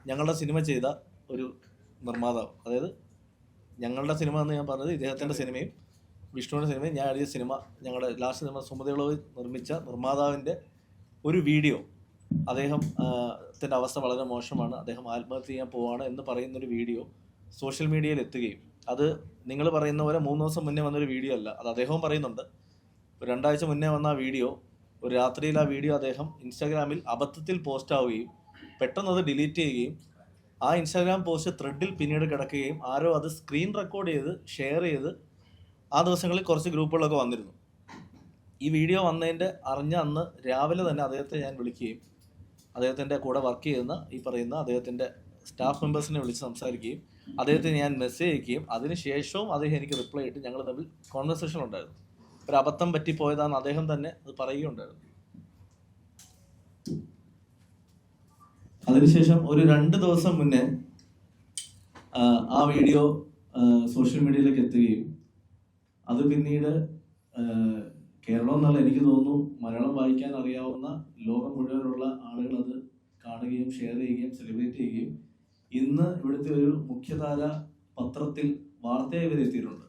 ഞങ്ങളുടെ സിനിമ ചെയ്ത ഒരു നിർമ്മാതാവ്, അതായത് ഞങ്ങളുടെ സിനിമ എന്ന് ഞാൻ പറഞ്ഞത് ഇദ്ദേഹത്തിൻ്റെ സിനിമയും വിഷ്ണുവിൻ്റെ സിനിമയും ഞാൻ എഴുതിയ സിനിമ, ഞങ്ങളുടെ ലാസ്റ്റ് സിനിമ സുമതിയുളവ് നിർമ്മിച്ച നിർമ്മാതാവിൻ്റെ ഒരു വീഡിയോ, അദ്ദേഹത്തിൻ്റെ അവസ്ഥ വളരെ മോശമാണ്, അദ്ദേഹം ആത്മഹത്യ ചെയ്യാൻ പോവാണ് എന്ന് പറയുന്നൊരു വീഡിയോ സോഷ്യൽ മീഡിയയിൽ എത്തുകയും, അത് നിങ്ങൾ പറയുന്ന പോലെ 3 ദിവസം മുന്നേ വന്നൊരു വീഡിയോ അല്ല, അത് അദ്ദേഹവും പറയുന്നുണ്ട്. 2 ആഴ്ച മുന്നേ വന്ന ആ വീഡിയോ, ഒരു രാത്രിയിൽ ആ വീഡിയോ അദ്ദേഹം ഇൻസ്റ്റാഗ്രാമിൽ അബദ്ധത്തിൽ പോസ്റ്റ് ആവുകയും പെട്ടെന്ന് അത് ഡിലീറ്റ് ചെയ്യുകയും ആ ഇൻസ്റ്റാഗ്രാം പോസ്റ്റ് ത്രെഡിൽ പിന്നീട് കിടക്കുകയും ആരോ അത് സ്ക്രീൻ റെക്കോർഡ് ചെയ്ത് ഷെയർ ചെയ്ത് ആ ദിവസങ്ങളിൽ കുറച്ച് ഗ്രൂപ്പുകളൊക്കെ വന്നിരുന്നു. ഈ വീഡിയോ വന്നതിൻ്റെ അറിഞ്ഞ അന്ന് രാവിലെ തന്നെ അദ്ദേഹത്തെ ഞാൻ വിളിക്കുകയും അദ്ദേഹത്തിൻ്റെ കൂടെ വർക്ക് ചെയ്യുന്ന ഈ പറയുന്ന അദ്ദേഹത്തിൻ്റെ സ്റ്റാഫ് മെമ്പേഴ്സിനെ വിളിച്ച് സംസാരിക്കുകയും അദ്ദേഹത്തിന് ഞാൻ മെസ്സേജ് അയക്കുകയും അതിനുശേഷവും അദ്ദേഹം എനിക്ക് റിപ്ലൈ ഇട്ട് ഞങ്ങൾ തമ്മിൽ കോൺവെർസേഷൻ ഉണ്ടായിരുന്നു. ഒരു അബദ്ധം പറ്റിപ്പോയതാണെന്ന് അദ്ദേഹം തന്നെ അത് പറയുകയുണ്ടായിരുന്നു. അതിനുശേഷം ഒരു 2 ദിവസം മുന്നേ ആ വീഡിയോ സോഷ്യൽ മീഡിയയിലേക്ക് എത്തുകയും അത് പിന്നീട് കേരളം എന്നല്ല, എനിക്ക് തോന്നുന്നു മലയാളം വായിക്കാൻ അറിയാവുന്ന ലോകം മുഴുവനുള്ള ആളുകൾ അത് കാണുകയും ഷെയർ ചെയ്യുകയും സെലിബ്രേറ്റ് ചെയ്യുകയും ഇന്ന് ഇവിടുത്തെ ഒരു മുഖ്യധാര പത്രത്തിൽ വാർത്തയായി വരെ എത്തിയിട്ടുണ്ട്.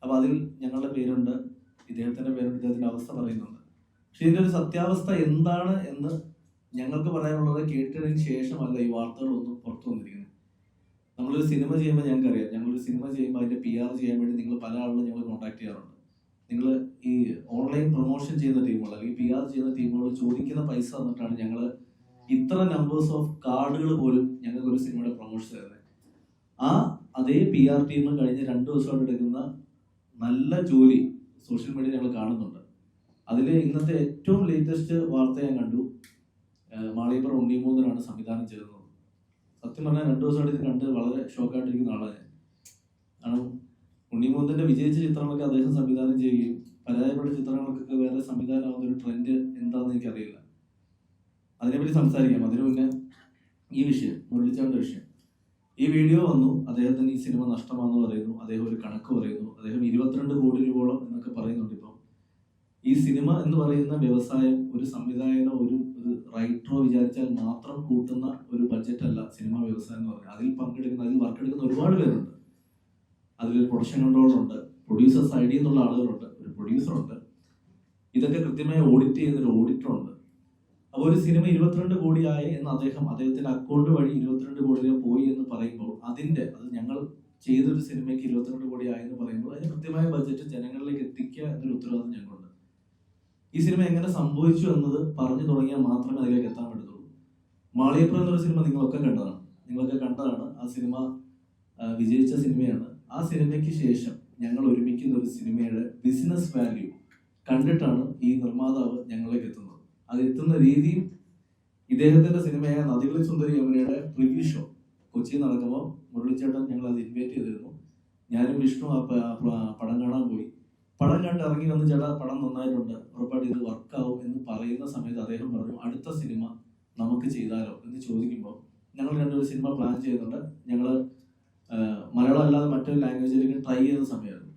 അപ്പോൾ അതിൽ ഞങ്ങളുടെ പേരുണ്ട്, ഇദ്ദേഹത്തിൻ്റെ പേരുണ്ട്, ഇദ്ദേഹത്തിൻ്റെ അവസ്ഥ പറയുന്നുണ്ട്. പക്ഷെ ഇതിൻ്റെ ഒരു സത്യാവസ്ഥ എന്താണ് എന്ന് ഞങ്ങൾക്ക് പറയാനുള്ളത് കേട്ടതിന് ശേഷമല്ല ഈ വാർത്തകളൊന്നും പുറത്തു വന്നിരിക്കുന്നത്. നമ്മളൊരു സിനിമ ചെയ്യുമ്പോൾ ഞങ്ങൾക്കറിയാം, ഞങ്ങളൊരു സിനിമ ചെയ്യുമ്പോൾ അതിൻ്റെ PR ചെയ്യാൻ വേണ്ടി നിങ്ങൾ പല ആളുകളും ഞങ്ങൾ കോൺടാക്ട് ചെയ്യാറുണ്ട്. നിങ്ങൾ ഈ ഓൺലൈൻ പ്രൊമോഷൻ ചെയ്യുന്ന ടീമുകൾ അല്ലെങ്കിൽ PR ചെയ്യുന്ന ടീമുകൾ ചോദിക്കുന്ന പൈസ തന്നിട്ടാണ് ഞങ്ങൾ ഇത്ര നമ്പേഴ്സ് ഓഫ് കാർഡുകൾ പോലും ഞങ്ങൾക്ക് ഒരു സിനിമയുടെ പ്രൊമോഷൻ തരുന്നത്. അതേ PR ടീം കഴിഞ്ഞ 2 ദിവസമായിട്ട് എടുക്കുന്ന നല്ല ജോലി സോഷ്യൽ മീഡിയ ഞങ്ങൾ കാണുന്നുണ്ട്. അതിൽ ഇന്നത്തെ ഏറ്റവും ലേറ്റസ്റ്റ് വാർത്ത ഞാൻ കണ്ടു, മാളിയപ്പുറം ഉണ്ണിമൂന്നനാണ് സംവിധാനം ചെയ്തത്. സത്യം പറഞ്ഞാൽ 2 ദിവസമായിട്ട് ഇത് കണ്ട് വളരെ ഷോക്കായിട്ടിരിക്കുന്ന ആളാണ് ഞാൻ. കാരണം ഉണ്ണിമൂന്നന്റെ വിജയിച്ച ചിത്രങ്ങളൊക്കെ അദ്ദേഹം സംവിധാനം ചെയ്യുകയും പരാജയപ്പെട്ട ചിത്രങ്ങൾക്കൊക്കെ വേറെ സംവിധാനമാകുന്ന ഒരു ട്രെൻഡ് എന്താണെന്ന് എനിക്കറിയില്ല. അതിനെപ്പറ്റി സംസാരിക്കാം. അതിനു മുന്നേ ഈ വിഷയം, മുരളിച്ചാറിന്റെ വിഷയം, ഈ വീഡിയോ വന്നു, അദ്ദേഹത്തിന് ഈ സിനിമ നഷ്ടമാണെന്ന് പറയുന്നു, അദ്ദേഹം ഒരു കണക്ക് പറയുന്നു, അദ്ദേഹം 22 കോടി രൂപയോളം എന്നൊക്കെ പറയുന്നുണ്ട്. ഇപ്പം ഈ സിനിമ എന്ന് പറയുന്ന വ്യവസായം ഒരു സംവിധായകനോ ഒരു റൈറ്ററോ വിചാരിച്ചാൽ മാത്രം കൂട്ടുന്ന ഒരു ബഡ്ജറ്റ് അല്ല സിനിമ വ്യവസായം എന്ന് പറയുന്നത്. അതിൽ വർക്കെടുക്കുന്ന ഒരുപാട് പേരുണ്ട്. അതിലൊരു പ്രൊഡക്ഷൻ കൺട്രോളറുണ്ട്, പ്രൊഡ്യൂസർ സൈഡിൽ നിന്നുള്ള ആളുകളുണ്ട്, ഒരു പ്രൊഡ്യൂസറുണ്ട്, ഇതൊക്കെ കൃത്യമായി ഓഡിറ്റ് ചെയ്യുന്നൊരു ഓഡിറ്ററുണ്ട്. അപ്പോൾ ഒരു സിനിമ 22 കോടിയായി എന്ന് അദ്ദേഹത്തിന്റെ അക്കൗണ്ട് വഴി 22 കോടി രൂപ പോയി എന്ന് പറയുമ്പോൾ അത് ഞങ്ങൾ ചെയ്തൊരു സിനിമയ്ക്ക് 22 കോടി ആയി എന്ന് പറയുമ്പോൾ അതിന് കൃത്യമായ ബഡ്ജറ്റ് ജനങ്ങളിലേക്ക് എത്തിക്കുക എന്നൊരു ഉത്തരവാദിത്വം ഞങ്ങൾക്കുണ്ട്. ഈ സിനിമ എങ്ങനെ സംഭവിച്ചു എന്നത് പറഞ്ഞു തുടങ്ങിയാൽ മാത്രമേ അതിലേക്ക് എത്താൻ പറ്റത്തുള്ളൂ. മാളിയപ്പുറം എന്നൊരു സിനിമ നിങ്ങളൊക്കെ കണ്ടതാണ്. ആ സിനിമ വിജയിച്ച സിനിമയാണ്. ആ സിനിമയ്ക്ക് ശേഷം ഞങ്ങൾ ഒരുമിക്കുന്ന ഒരു സിനിമയുടെ ബിസിനസ് വാല്യൂ കണ്ടിട്ടാണ് ഈ നിർമ്മാതാവ് ഞങ്ങളിലേക്ക് എത്തുന്നത്. അത് എത്തുന്ന രീതിയും ഇദ്ദേഹത്തിന്റെ സിനിമയായ നദികളിൽ സുന്ദരി യമുനയുടെ പ്രിവ്യൂ ഷോ കൊച്ചിയിൽ നടക്കുമ്പോൾ മുരളിച്ചേട്ടൻ ഞങ്ങൾ അത് ഇൻവൈറ്റ് ചെയ്തിരുന്നു. ഞാനും വിഷ്ണു ആ പടം കാണാൻ പോയി. പടം കണ്ട് ഇറങ്ങി വന്ന് ചേട്ടാ പടം നന്നായിട്ടുണ്ട്, ഉറപ്പായിട്ട് ഇത് വർക്കാവും എന്ന് പറയുന്ന സമയത്ത് അദ്ദേഹം പറഞ്ഞു അടുത്ത സിനിമ നമുക്ക് ചെയ്താലോ എന്ന് ചോദിക്കുമ്പോൾ ഞങ്ങൾ രണ്ടൊരു സിനിമ പ്ലാൻ ചെയ്യുന്നുണ്ട്. ഞങ്ങൾ മലയാളം അല്ലാതെ മറ്റൊരു ലാംഗ്വേജിലേക്ക് ട്രൈ ചെയ്യുന്ന സമയമായിരുന്നു.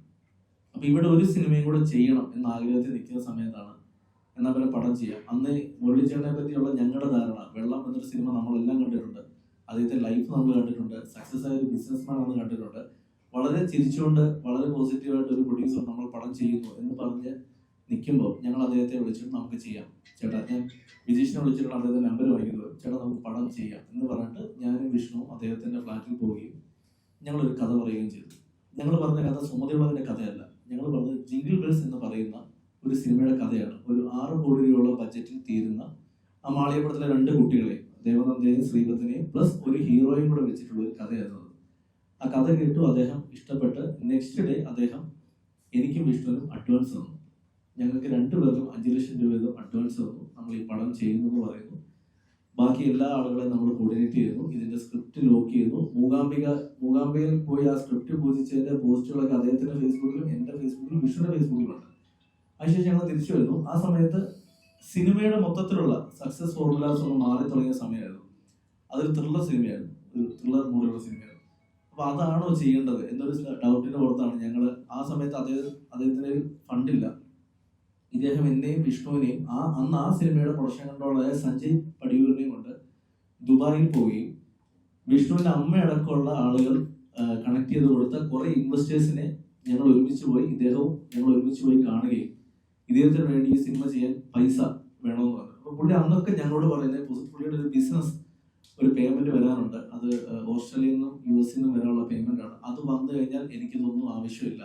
അപ്പൊ ഇവിടെ ഒരു സിനിമയും കൂടെ ചെയ്യണം എന്ന ആഗ്രഹത്തിൽ നിൽക്കുന്ന സമയത്താണ് എന്നാൽ പോലെ പടം ചെയ്യാം. അന്ന് മുരളിച്ചേട്ടനെ പറ്റിയുള്ള ഞങ്ങളുടെ ധാരണ, വെള്ളം എന്നൊരു സിനിമ നമ്മളെല്ലാം കണ്ടിട്ടുണ്ട്, അദ്ദേഹത്തെ ലൈഫ് നമ്മൾ കണ്ടിട്ടുണ്ട്, സക്സസ് ആയ ഒരു ബിസിനസ്മാൻ നമ്മൾ കണ്ടിട്ടുണ്ട്. വളരെ ചിരിച്ചുകൊണ്ട് വളരെ പോസിറ്റീവായിട്ട് ഒരു പ്രൊഡ്യൂസർ നമ്മൾ പടം ചെയ്യുന്നു എന്ന് പറഞ്ഞ് നിൽക്കുമ്പോൾ ഞങ്ങൾ അദ്ദേഹത്തെ വിളിച്ചിട്ട് നമുക്ക് ചെയ്യാം ചേട്ടാ, ഞാൻ വിജീഷിനെ വിളിച്ചിട്ടാണ് അദ്ദേഹത്തിന്റെ നമ്പർ വാങ്ങിക്കുന്നത്, ചേട്ടാ നമുക്ക് പടം ചെയ്യാം എന്ന് പറഞ്ഞിട്ട് ഞാനും വിഷ്ണു അദ്ദേഹത്തിന്റെ ഫ്ലാറ്റിൽ പോവുകയും ഞങ്ങളൊരു കഥ പറയുകയും ചെയ്തു. ഞങ്ങൾ പറഞ്ഞ കഥ സുമതിയുള്ളതിന്റെ കഥയല്ല, ഞങ്ങൾ പറഞ്ഞത് ജിംഗിൾ ബെൽസ് എന്ന് പറയുന്ന ഒരു സിനിമയുടെ കഥയാണ്. ഒരു 6 കോടി രൂപയുള്ള ബഡ്ജറ്റിൽ തീരുന്ന ആ മാളിയപ്പുറത്തിലെ 2 കുട്ടികളെയും ദേവനന്ദയെയും ശ്രീപത്തിനെയും പ്ലസ് ഒരു ഹീറോയും കൂടെ വെച്ചിട്ടുള്ള ഒരു കഥയായിരുന്നു. ആ കഥ കേട്ടു, അദ്ദേഹം ഇഷ്ടപ്പെട്ട് നെക്സ്റ്റ് ഡേ അദ്ദേഹം എനിക്കും വിഷ്ണുവിനും അഡ്വാൻസ് തന്നു. ഞങ്ങൾക്ക് 2 പേർക്കും 5 ലക്ഷം രൂപ വീതം അഡ്വാൻസ് തന്നു. നമ്മൾ ഈ പടം ചെയ്യുന്നു എന്ന് പറയുന്നു. ബാക്കി എല്ലാ ആളുകളെയും നമ്മൾ കോർഡിനേറ്റ് ചെയ്യുന്നു. ഇതിന്റെ സ്ക്രിപ്റ്റ് ലോക്ക് ചെയ്യുന്നു. മൂകാംബികയിൽ പോയി ആ സ്ക്രിപ്റ്റ് പൂജിച്ചതിന്റെ പോസ്റ്റുകളൊക്കെ അദ്ദേഹത്തിന്റെ ഫേസ്ബുക്കിലും എന്റെ ഫേസ്ബുക്കിലും വിഷ്ണുവിന്റെ ഫേസ്ബുക്കിലുണ്ട്. അതിനുശേഷം ഞങ്ങൾ തിരിച്ചു വരുന്നു. ആ സമയത്ത് സിനിമയുടെ മൊത്തത്തിലുള്ള സക്സസ് ഫോർമുലാസ് ഒന്ന് മാറി തുടങ്ങിയ സമയമായിരുന്നു. അതൊരു ത്രില്ലർ സിനിമയായിരുന്നു, ഒരു ത്രില്ലർ മൂഡിലുള്ള സിനിമയായിരുന്നു. അപ്പൊ അതാണോ ചെയ്യേണ്ടത് എന്നൊരു ഡൗട്ടിന്റെ പുറത്താണ് ഞങ്ങൾ ആ സമയത്ത് അദ്ദേഹത്തിന് ഫണ്ടില്ല. ഇദ്ദേഹം എന്നെയും വിഷ്ണുവിനെയും അന്ന് ആ സിനിമയുടെ പ്രൊഡക്ഷൻ കൺട്രോളറായ സഞ്ജയ് പടിയൂരിനെയും കൊണ്ട് ദുബായിൽ പോവുകയും വിഷ്ണുവിന്റെ അമ്മയടക്കമുള്ള ആളുകൾ കണക്ട് ചെയ്ത് കൊടുത്ത കുറെ ഇൻവെസ്റ്റേഴ്സിനെ ഞങ്ങൾ ഒരുമിച്ച് പോയി, ഇദ്ദേഹവും ഞങ്ങൾ ഒരുമിച്ച് പോയി കാണുകയും ഇദ്ദേഹത്തിന് വേണ്ടി ഈ സിനിമ ചെയ്യാൻ പൈസ വേണമെന്ന് പറഞ്ഞു. അപ്പൊ പുള്ളി അന്നൊക്കെ ഞങ്ങളോട് പറയുന്നത് പുള്ളിയുടെ ഒരു ബിസിനസ് ഒരു പേയ്മെന്റ് വരാനുണ്ട്, അത് ഓസ്ട്രേലിയയിൽ നിന്നും US നിന്നും വരാനുള്ള പേയ്മെന്റ് ആണ്, അത് വന്നു കഴിഞ്ഞാൽ എനിക്കിതൊന്നും ആവശ്യമില്ല.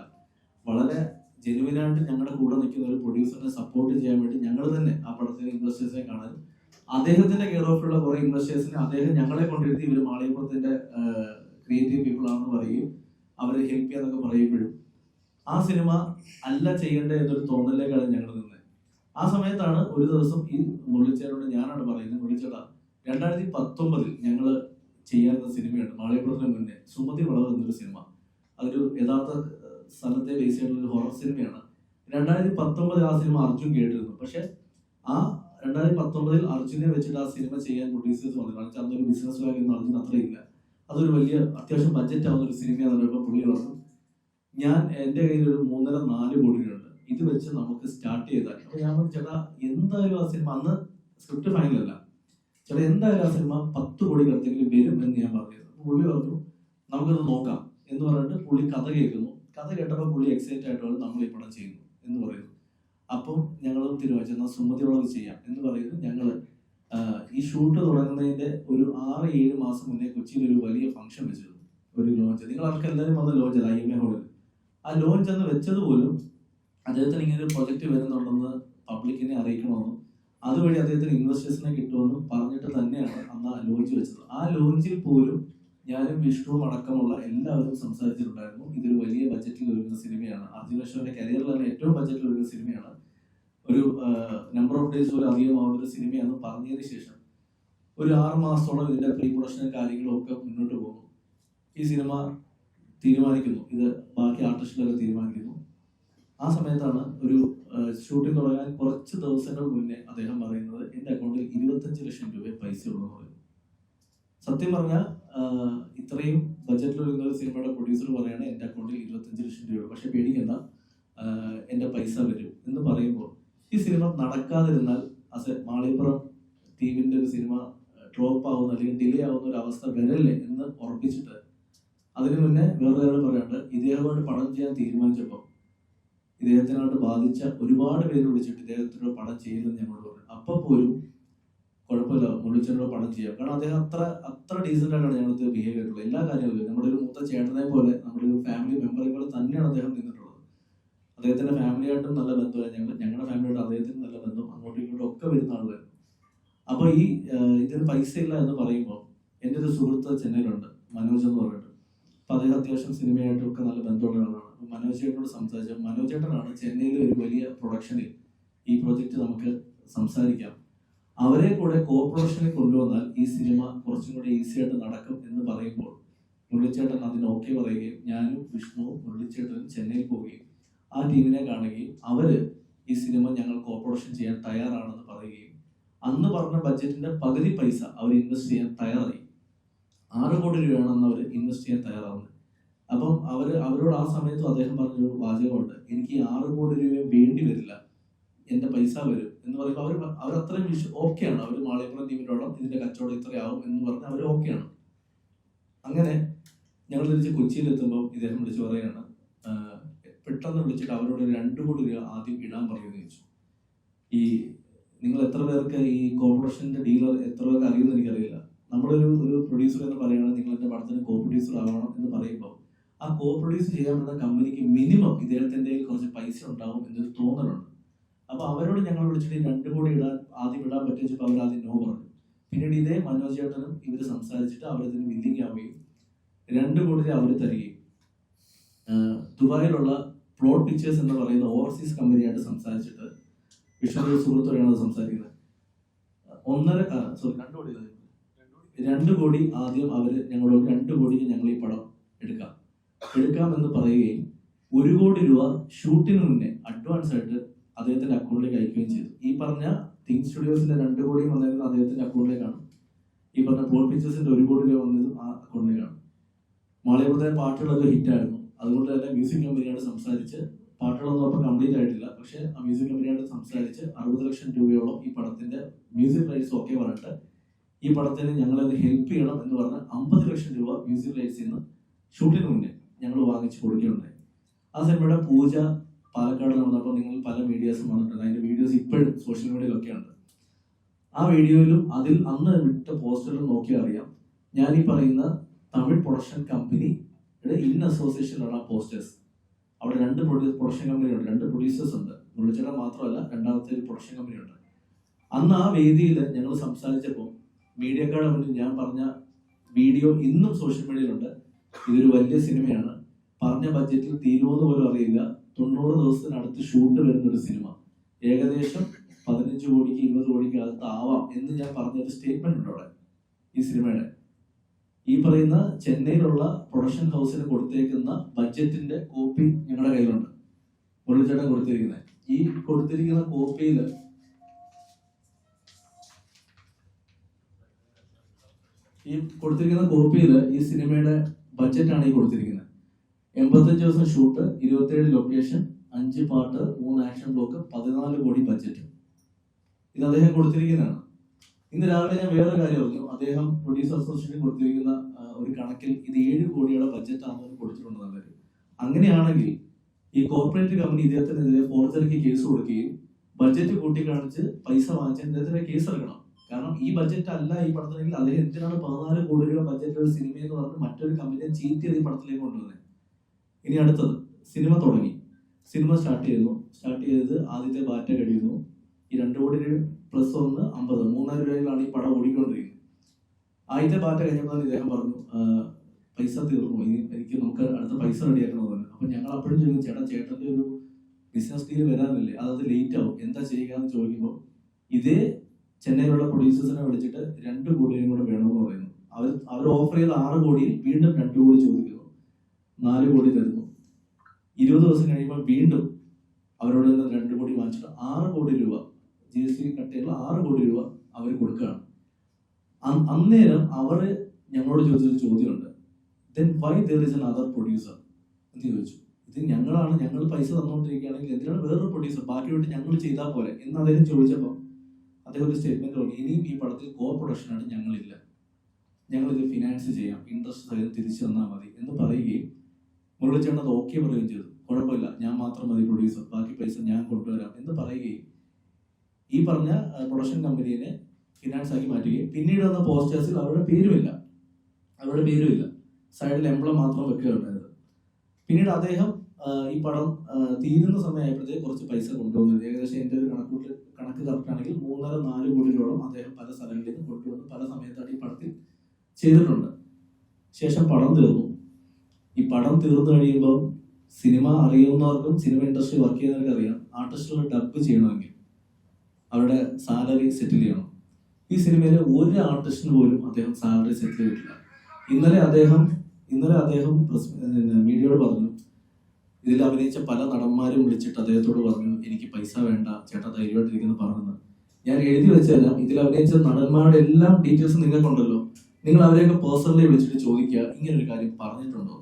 വളരെ ജെനുവിനായിട്ട് ഞങ്ങളുടെ കൂടെ നിൽക്കുന്ന ഒരു പ്രൊഡ്യൂസറിനെ സപ്പോർട്ട് ചെയ്യാൻ വേണ്ടി ഞങ്ങൾ തന്നെ ആ പടത്തിന് ഇൻവെസ്റ്റേഴ്സിനെ കാണാൻ അദ്ദേഹത്തിന്റെ കെയർ ഓഫിലുള്ള കുറെ ഇൻവെസ്റ്റേഴ്സിനെ അദ്ദേഹം ഞങ്ങളെ കൊണ്ടിരുത്തി ഇവർ മാളികപ്പുറത്തിന്റെ ക്രിയേറ്റീവ് പീപ്പിൾ ആണെന്ന് പറയുകയും അവരെ ഹെൽപ്പ് ചെയ്യാന്നൊക്കെ പറയുമ്പോഴും ആ സിനിമ അല്ല ചെയ്യേണ്ട എന്നൊരു തോന്നലേക്കാണ് ഞങ്ങൾ നിന്നത്. ആ സമയത്താണ് ഒരു ദിവസം ഈ മുരളിച്ചേട്ടനോട് ഞാനാണ് പറയുന്നത്, മുരളിച്ചേട്ടാ 2019 ഞങ്ങള് ചെയ്യാവുന്ന സിനിമയാണ് മാളികപ്പുറത്തിന് മുന്നേ സുമതി വളവ് എന്നൊരു സിനിമ. അതൊരു യഥാർത്ഥ സ്ഥലത്തെ ബേസ് ചെയ്തിട്ടുള്ള ഒരു ഹൊറർ സിനിമയാണ്. 2019 ആ സിനിമ അർജുൻ കേട്ടിരുന്നു. പക്ഷെ ആ 2019 അർജുനെ വെച്ചിട്ട് ആ സിനിമ ചെയ്യാൻ പ്രൊഡ്യൂസേഴ്സ് വന്നു. കാരണം അന്നൊരു ബിസിനസ് ബാഗൊന്നും അർജുൻ അത്രയില്ല, അതൊരു വലിയ അത്യാവശ്യം ബഡ്ജറ്റ് ആവുന്ന ഒരു സിനിമയാണെന്ന് പറയുമ്പോൾ പുള്ളി പറഞ്ഞു, ഞാൻ എൻ്റെ കയ്യിൽ ഒരു 3.5-4 കോടി രൂപയുണ്ട്, ഇത് വെച്ച് നമുക്ക് സ്റ്റാർട്ട് ചെയ്താൽ. അപ്പൊ ഞാൻ പറഞ്ഞു, ചേട്ടാ എന്തായാലും ആ സിനിമ അന്ന് സ്ക്രിപ്റ്റ് ഫൈനലല്ല, ചേട്ടാ എന്തായാലും ആ സിനിമ 10 കോടി അടുത്തെങ്കിലും വരും എന്ന് ഞാൻ പറഞ്ഞത്. അപ്പൊ പുള്ളി പറഞ്ഞു നമുക്കത് നോക്കാം എന്ന് പറഞ്ഞിട്ട് പുള്ളി കഥ കേൾക്കുന്നു. കഥ കേട്ടപ്പോൾ പുള്ളി എക്സൈറ്റ് ആയിട്ടാണ് നമ്മൾ ഈ പടം ചെയ്യുന്നു എന്ന് പറയുന്നു. അപ്പം ഞങ്ങൾ തീരുമാനിച്ചു എന്നാൽ സുമതി വളവ് ചെയ്യാം എന്ന് പറയുന്നു. ഞങ്ങള് ഈ ഷൂട്ട് തുടങ്ങുന്നതിന്റെ ഒരു 6-7 മാസം മുന്നേ കൊച്ചിയിൽ ഒരു വലിയ ഫംഗ്ഷൻ വെച്ചിരുന്നു, ഒരു ലോഞ്ച്. നിങ്ങൾ അവർക്ക് എല്ലാവരും വന്ന ലോഞ്ച് IMA ഹോളിൽ. ആ ലോഞ്ച് എന്ന് വെച്ചത് പോലും അദ്ദേഹത്തിന് ഇങ്ങനെ ഒരു പ്രൊജക്ട് വരുന്നുണ്ടെന്ന് പബ്ലിക്കിനെ അറിയിക്കണമെന്നും അതുവഴി അദ്ദേഹത്തിന് ഇൻവെസ്റ്റേഴ്സിനെ കിട്ടുമെന്നും പറഞ്ഞിട്ട് തന്നെയാണ് അന്ന് ആ ലോഞ്ച് വെച്ചത്. ആ ലോഞ്ചിൽ പോലും ഞാനും വിഷ്ണുവും അടക്കമുള്ള എല്ലാവരും സംസാരിച്ചിട്ടുണ്ടായിരുന്നു, ഇതൊരു വലിയ ബഡ്ജറ്റിൽ ഒരുങ്ങുന്ന സിനിമയാണ്, അർജുൻ അശോകന്റെ കരിയറിൽ തന്നെ ഏറ്റവും ബഡ്ജറ്റിൽ ഒരുങ്ങുന്ന സിനിമയാണ്, ഒരു നമ്പർ ഓഫ് ഡേയ്സ് പോലും അധികമാവുന്ന ഒരു സിനിമയാണെന്ന് പറഞ്ഞതിന് ശേഷം ഒരു 6 മാസത്തോളം ഇതിന്റെ പ്രീ പ്രൊഡക്ഷനും കാര്യങ്ങളും ഒക്കെ മുന്നോട്ട് പോകുന്നു. ഈ സിനിമ തീരുമാനിക്കുന്നു, ഇത് ബാക്കി ആർട്ടിസ്റ്റുകളൊക്കെ തീരുമാനിക്കുന്നു. ആ സമയത്താണ് ഒരു ഷൂട്ടിംഗ് തുടങ്ങാൻ കുറച്ച് ദിവസങ്ങൾ മുന്നേ അദ്ദേഹം പറയുന്നത് എന്റെ അക്കൗണ്ടിൽ 25 ലക്ഷം രൂപ പൈസ ഉള്ളതെന്ന് പറയുന്നു. സത്യം പറഞ്ഞാൽ ഇത്രയും ബഡ്ജറ്റിൽ വരുന്ന ഒരു സിനിമയുടെ പ്രൊഡ്യൂസർ പറയാണ് എന്റെ അക്കൗണ്ടിൽ 25 ലക്ഷം രൂപ, പക്ഷെ പേടിക്കണ്ട എന്റെ പൈസ വരും എന്ന് പറയുമ്പോൾ ഈ സിനിമ നടക്കാതിരുന്നാൽ മാളികപ്പുറം ടീമിന്റെ ഒരു സിനിമ ഡ്രോപ്പ് ആവുന്ന അല്ലെങ്കിൽ ഡിലേ ആവുന്ന ഒരു അവസ്ഥ വരല്ലേ എന്ന് ഉറപ്പിച്ചിട്ട് അതിനു മുന്നേ വേറൊരാൾ പറയാണ്ട് ഇദ്ദേഹമായിട്ട് പടം ചെയ്യാൻ തീരുമാനിച്ചപ്പോൾ ഇദ്ദേഹത്തിനായിട്ട് ബാധിച്ച ഒരുപാട് പേര് വിളിച്ചിട്ട് ഇദ്ദേഹത്തിനോട് പടം ചെയ്യുമെന്ന് ഞങ്ങളോട് പറഞ്ഞു. അപ്പൊ പോലും കുഴപ്പമില്ല, മുള്ളിച്ചനോട് പടം ചെയ്യാം, കാരണം അദ്ദേഹം അത്ര ഡീസന്റ് ആയിട്ടാണ് ഞങ്ങൾക്ക് ബിഹേവ് ചെയ്തിട്ടുള്ളത്. എല്ലാ കാര്യങ്ങളിലും നമ്മുടെ ഒരു മൂത്ത ചേട്ടനെ പോലെ, നമ്മുടെ ഒരു ഫാമിലി മെമ്പറെ പോലെ തന്നെയാണ് അദ്ദേഹം നിന്നിട്ടുള്ളത്. അദ്ദേഹത്തിന്റെ ഫാമിലിയായിട്ടും നല്ല ബന്ധമാണ്, ഞങ്ങളുടെ ഫാമിലിയായിട്ട് അദ്ദേഹത്തിന് നല്ല ബന്ധം, അങ്ങോട്ടും ഇങ്ങോട്ടും ഒക്കെ വരുന്ന ആളുകൾ. അപ്പൊ ഈ ഇതിന് പൈസ ഇല്ല എന്ന് പറയുമ്പോൾ എൻ്റെ ഒരു സുഹൃത്ത് ചെന്നൈയിലുണ്ട്, മനോജ് എന്ന് പറഞ്ഞിട്ട്. അപ്പൊ അദ്ദേഹം അത്യാവശ്യം സിനിമയായിട്ടും ഒക്കെ നല്ല ബന്ധമുള്ള ആളാണ്. അപ്പൊ മനോജ് ചേട്ടനോട് സംസാരിച്ച മനോജ് ചേട്ടനാണ് ചെന്നൈയിലെ ഒരു വലിയ പ്രൊഡക്ഷനിൽ ഈ പ്രോജക്റ്റ് നമുക്ക് സംസാരിക്കാം, അവരെ കൂടെ കോർപ്പറേഷനിൽ കൊണ്ടുവന്നാൽ ഈ സിനിമ കുറച്ചും കൂടി ഈസി ആയിട്ട് നടക്കും എന്ന് പറയുമ്പോൾ മുരളിച്ചേട്ടൻ അതിന് ഓക്കെ പറയുകയും ഞാനും വിഷ്ണുവും മുരളിച്ചേട്ടനും ചെന്നൈയിൽ പോവുകയും ആ ടീമിനെ കാണുകയും അവര് ഈ സിനിമ ഞങ്ങൾ കോർപ്പറേഷൻ ചെയ്യാൻ തയ്യാറാണെന്ന് പറയുകയും അന്ന് പറഞ്ഞ ബഡ്ജറ്റിന്റെ പകുതി പൈസ അവർ ഇൻവെസ്റ്റ് ചെയ്യാൻ തയ്യാറായി. 6 കോടി രൂപയാണെന്ന് അവർ ഇൻവെസ്റ്റ് ചെയ്യാൻ തയ്യാറാവുന്നത്. അപ്പം അവരോട് ആ സമയത്തും അദ്ദേഹം പറഞ്ഞൊരു വാചകമുണ്ട്, എനിക്ക് 6 കോടി രൂപ വേണ്ടി വരില്ല, എന്റെ പൈസ വരും എന്ന് പറയുമ്പോൾ അവർ അത്രയും ഓക്കെയാണ്. അവർ മാളികപ്പുറം ടീമിനോടും ഇതിന്റെ കച്ചവടം ഇത്രയാവും എന്ന് പറഞ്ഞ് അവർ ഓക്കെയാണ്. അങ്ങനെ ഞങ്ങൾ തിരിച്ച് കൊച്ചിയിൽ എത്തുമ്പോൾ ഇദ്ദേഹം വിളിച്ചു പറയുകയാണ്, പെട്ടെന്ന് വിളിച്ചിട്ട് അവരോട് 2 കോടി രൂപ ആദ്യം ഇടാൻ പറയുമെന്ന് ചോദിച്ചു. ഈ നിങ്ങൾ എത്ര പേർക്ക് ഈ കോർപ്പറേഷന്റെ ഡീലർ എത്ര പേർക്ക് അറിയുമെന്ന് എനിക്കറിയില്ല. നമ്മളൊരു പ്രൊഡ്യൂസർ എന്ന് പറയുകയാണെങ്കിൽ നിങ്ങൾ എന്റെ പടത്തിന് കോ പ്രൊഡ്യൂസർ ആവണം എന്ന് പറയുമ്പോൾ ആ കോ പ്രൊഡ്യൂസ് ചെയ്യാൻ പറ്റുന്ന കമ്പനിക്ക് മിനിമം ഇദ്ദേഹത്തിന്റെ കുറച്ച് പൈസ ഉണ്ടാവും എന്നൊരു തോന്നലുണ്ട്. അപ്പൊ അവരോട് ഞങ്ങൾ വിളിച്ചിട്ട് 2 കോടി ആദ്യം ഇടാൻ പറ്റിയപ്പോൾ അവർ ആദ്യം നോ പറഞ്ഞു. പിന്നീട് ഇതേ മനോജ് ചേട്ടനും ഇവര് സംസാരിച്ചിട്ട് അവരതിന് വില്ലിങ് ആവുകയും 2 കോടി അവർ തരികയും ദുബായിലുള്ള പ്ലോട്ട് പിക്ചേഴ്സ് എന്ന് പറയുന്ന ഓവർസീസ് കമ്പനിയായിട്ട് സംസാരിച്ചിട്ട് വിഷ്ണു സുഹൃത്തോടെയാണ് സംസാരിക്കുന്നത്. 2 കോടി ആദ്യം അവര് ഞങ്ങളോട് 2 കോടിക്ക് ഞങ്ങൾ ഈ പടം എടുക്കാമെന്ന് പറയുകയും 1 കോടി രൂപ ഷൂട്ടിന് മുന്നേ അഡ്വാൻസ് ആയിട്ട് അദ്ദേഹത്തിന്റെ അക്കൗണ്ടിലേക്ക് അയക്കുകയും ചെയ്തു. ഈ പറഞ്ഞ തിങ് സ്റ്റുഡിയോസിന്റെ 2 കോടി വന്നിരുന്നത് അദ്ദേഹത്തിന്റെ അക്കൗണ്ടിലേക്കാണ്. ഈ പറഞ്ഞ പ്ലോട്ട് പിക്ചേഴ്സിന്റെ 1 കോടി രൂപ വന്നത് ആ അക്കൗണ്ടിലേക്കാണ്. മാളികപ്പുറത്തെ പാട്ടുകളൊക്കെ ഹിറ്റായിരുന്നു. അതുകൊണ്ട് തന്നെ മ്യൂസിക് കമ്പനിയോട് സംസാരിച്ച് പാട്ടുകളൊന്നും അപ്പം കംപ്ലീറ്റ് ആയിട്ടില്ല, പക്ഷെ ആ മ്യൂസിക് കമ്പനിയോട് സംസാരിച്ച് 60 ലക്ഷം രൂപയോളം ഈ പടത്തിന്റെ മ്യൂസിക് റൈറ്റ്സ് ഒക്കെ പറഞ്ഞിട്ട് ഈ പടത്തിന് ഞങ്ങളത് ഹെൽപ്പ് ചെയ്യണം എന്ന് പറഞ്ഞ് 50 ലക്ഷം രൂപ മ്യൂസിക് റൈറ്റ്സിൽ നിന്ന് ഷൂട്ടിന് മുന്നേ ഞങ്ങൾ വാങ്ങിച്ച് കൊടുക്കുകയുണ്ടായി. ആ സിനിമയുടെ പൂജ പാലക്കാട് നടന്നപ്പോൾ നിങ്ങൾ പല മീഡിയാസും വന്നിട്ടുണ്ട്. അതിന്റെ വീഡിയോസ് ഇപ്പോഴും സോഷ്യൽ മീഡിയയിലൊക്കെ ഉണ്ട്. ആ വീഡിയോയിലും അതിൽ അന്ന് വിട്ട പോസ്റ്ററിലും നോക്കിയാൽ അറിയാം, ഞാൻ ഈ പറയുന്ന തമിഴ് പ്രൊഡക്ഷൻ കമ്പനിയുടെ ഇൻ അസോസിയേഷനിലാണ് ആ പോസ്റ്റേഴ്സ്. അവിടെ 2 പ്രൊഡക്ഷൻ കമ്പനിയുണ്ട്, 2 പ്രൊഡ്യൂസേഴ്സ് ഉണ്ട്. മുരളിച്ചേട്ടൻ മാത്രമല്ല, രണ്ടാമത്തെ ഒരു പ്രൊഡക്ഷൻ കമ്പനി ഉണ്ട്. അന്ന് ആ വേദിയിൽ ഞങ്ങൾ സംസാരിച്ചപ്പോൾ മീഡിയക്കാരുടെ മുന്നിൽ ഞാൻ പറഞ്ഞ വീഡിയോ ഇന്നും സോഷ്യൽ മീഡിയയിലുണ്ട്. ഇതൊരു വലിയ സിനിമയാണ്, പറഞ്ഞ ബഡ്ജറ്റിൽ തീരുമെന്ന് പോലും അറിയില്ല, 90 ദിവസത്തിനടുത്ത് ഷൂട്ട് വരുന്ന ഒരു സിനിമ, ഏകദേശം 15 കോടിക്ക് 20 കോടിക്ക് അകത്ത് ആവാം എന്ന് ഞാൻ പറഞ്ഞൊരു സ്റ്റേറ്റ്മെന്റ് ഉണ്ട് അവിടെ. ഈ സിനിമയുടെ ഈ പറയുന്ന ചെന്നൈയിലുള്ള പ്രൊഡക്ഷൻ ഹൗസിന് കൊടുത്തേക്കുന്ന ബഡ്ജറ്റിന്റെ കോപ്പി ഞങ്ങളുടെ കയ്യിലുണ്ട്. മുരളിച്ചേട്ടൻ കൊടുത്തിരിക്കുന്നത് ഈ കൊടുത്തിരിക്കുന്ന കോപ്പിയിൽ ഈ സിനിമയുടെ ബഡ്ജറ്റാണ് ഈ കൊടുത്തിരിക്കുന്നത്. 85 ദിവസം ഷൂട്ട്, 27 ലൊക്കേഷൻ, 5 പാട്ട്, 3 ആക്ഷൻ ബ്ലോക്ക്, 14 കോടി ബഡ്ജറ്റ്. ഇത് അദ്ദേഹം കൊടുത്തിരിക്കുന്നതാണ്. ഇന്ന് രാവിലെ ഞാൻ വേറെ കാര്യം പറഞ്ഞു, അദ്ദേഹം പ്രൊഡ്യൂസർ അസോസിയേഷൻ കൊടുത്തിരിക്കുന്ന ഒരു കണക്കിൽ ഇത് 7 കോടിയുടെ ബഡ്ജറ്റാണെന്ന് കൊടുത്തിട്ടുണ്ടെന്നുള്ളത്. അങ്ങനെയാണെങ്കിൽ ഈ കോർപ്പറേറ്റ് കമ്പനി ഇദ്ദേഹത്തിനെതിരെ ഫോർജറിക്ക് കേസ് കൊടുക്കുകയും ബഡ്ജറ്റ് കൂട്ടിക്കാണിച്ച് പൈസ വാങ്ങിച്ചതിനെതിരെ കേസ് എടുക്കണം. കാരണം ഈ ബഡ്ജറ്റ് അല്ല ഈ പടത്തിനെങ്കിൽ അദ്ദേഹം എന്തിനാണ് 14 കോടി രൂപ ബഡ്ജറ്റ് ഒരു സിനിമ എന്ന് പറഞ്ഞ് മറ്റൊരു കമ്പനിയെ ചീറ്റ് ചെയ്ത് ഈ പടത്തിലേക്ക് കൊണ്ടുവന്നത്. ഇനി അടുത്തത് സിനിമ തുടങ്ങി, സിനിമ സ്റ്റാർട്ട് ചെയ്ത് ആദ്യത്തെ ബാറ്റ കഴിയുന്നു. ഈ 2 കോടി പ്ലസ് 1 50, 3000 രൂപയിലാണ് ഈ പടം ഓടിക്കൊണ്ടിരിക്കുന്നത്. ആദ്യത്തെ ബാറ്റ കഴിഞ്ഞപ്പോൾ ഇദ്ദേഹം പറഞ്ഞു, പൈസ തീർന്നു, ഇനി നമുക്ക് അടുത്ത പൈസ റെഡിയാക്കണമെന്ന് പറഞ്ഞു. അപ്പൊ ഞങ്ങൾ അപ്പോഴും ചോദിക്കും, ചേട്ടന്റെ ഒരു ബിസിനസ് ഡീൽ വരാനില്ലേ, അത് ലേറ്റ് ആവും, എന്താ ചെയ്യുക എന്ന് ചോദിക്കുമ്പോൾ ഇതേ ചെന്നൈയിലുള്ള പ്രൊഡ്യൂസേഴ്സിനെ വിളിച്ചിട്ട് 2 കോടിയും കൂടെ വേണമെന്ന് പറയുന്നു. അവർ ഓഫർ ചെയ്ത 6 കോടിയിൽ വീണ്ടും 2 കോടി ചോദിക്കുന്നു, 4 കോടി തരുന്നു. 20 ദിവസം കഴിയുമ്പോൾ വീണ്ടും അവരോട് 2 കോടി വാങ്ങിച്ചിട്ട് 6 കോടി രൂപ GST കട്ട് ചെയ്തുള്ള 6 കോടി രൂപ അവർ കൊടുക്കുകയാണ്. അന്നേരം അവർ ഞങ്ങളോട് ചോദിച്ചൊരു ചോദ്യമുണ്ട്, then why there is another producer എന്ന് ചോദിച്ചു. ഇത് ഞങ്ങൾ പൈസ തന്നുകൊണ്ടിരിക്കുകയാണെങ്കിൽ എന്തിനാണ് വേറൊരു പ്രൊഡ്യൂസർ, ബാക്കിയോട്ട് ഞങ്ങൾ ചെയ്താൽ പോലെ എന്ന് അദ്ദേഹം ചോദിച്ചപ്പോൾ അദ്ദേഹം ഒരു സ്റ്റേറ്റ്മെന്റ് പറഞ്ഞു, ഇനിയും ഈ പടത്തിൽ കോ പ്രൊഡക്ഷനാണ് ഞങ്ങളില്ല, ഞങ്ങളിത് ഫിനാൻസ് ചെയ്യാം, ഇൻട്രസ്റ്റ് സഹിതം തിരിച്ചു തന്നാൽ മതി എന്ന് പറയുകയും മുരളിച്ചേട്ടൻ അത് ഓക്കെ പറയുകയും ചെയ്തു. കുഴപ്പമില്ല, ഞാൻ മാത്രം മതി പ്രൊഡ്യൂസർ, ബാക്കി പൈസ ഞാൻ കൊണ്ടുവരാം എന്ന് പറയുകയും ഈ പറഞ്ഞ പ്രൊഡക്ഷൻ കമ്പനിയെ ഫിനാൻസ് ആക്കി മാറ്റുകയും പിന്നീട് വന്ന പോസ്റ്റേഴ്സിൽ അവരുടെ പേരുമില്ല, സൈഡിൽ എംബ്ലം മാത്രം വെക്കുകയുണ്ടായത്. പിന്നീട് അദ്ദേഹം ഈ പടം തീരുന്ന സമയമായപ്പോഴത്തേക്ക് കുറച്ച് പൈസ കൊണ്ടുവന്നത്, ഏകദേശം എൻ്റെ ഒരു കണക്ക് കറക്റ്റ് ആണെങ്കിൽ 3.5-4 കോടി രൂപ അദ്ദേഹം പല സ്ഥലങ്ങളിൽ നിന്ന് കൊണ്ടുവന്ന് പല സമയത്താണ് ഈ പടത്തിൽ ചെയ്തിട്ടുണ്ട്. ശേഷം പടം തീർന്നു. ഈ പടം തീർന്നു കഴിയുമ്പോൾ സിനിമ അറിയുന്നവർക്കും സിനിമ ഇൻഡസ്ട്രി വർക്ക് ചെയ്യുന്നവർക്ക് അറിയാം, ആർട്ടിസ്റ്റുകൾ ഡബ് ചെയ്യണമെങ്കിൽ അവരുടെ സാലറി സെറ്റിൽ ചെയ്യണം. ഈ സിനിമയിലെ ഒരു ആർട്ടിസ്റ്റിന് പോലും അദ്ദേഹം സാലറി സെറ്റിൽ ചെയ്തിട്ടില്ല. ഇന്നലെ അദ്ദേഹം മീഡിയയോട് പറഞ്ഞു, ഇതിൽ അഭിനയിച്ച പല നടന്മാരും വിളിച്ചിട്ട് അദ്ദേഹത്തോട് പറഞ്ഞു, എനിക്ക് പൈസ വേണ്ട ചേട്ടാ, ധൈര്യമായിട്ടിരിക്കുന്നു പറഞ്ഞത്. ഞാൻ എഴുതി വെച്ചുതരാം, ഇതിൽ അഭിനയിച്ച നടന്മാരുടെ എല്ലാം ഡീറ്റെയിൽസ് നിങ്ങൾക്കുണ്ടല്ലോ, നിങ്ങൾ അവരെയൊക്കെ പേഴ്സണലി വിളിച്ചിട്ട് ചോദിക്കുക ഇങ്ങനെ ഒരു കാര്യം പറഞ്ഞിട്ടുണ്ടോ.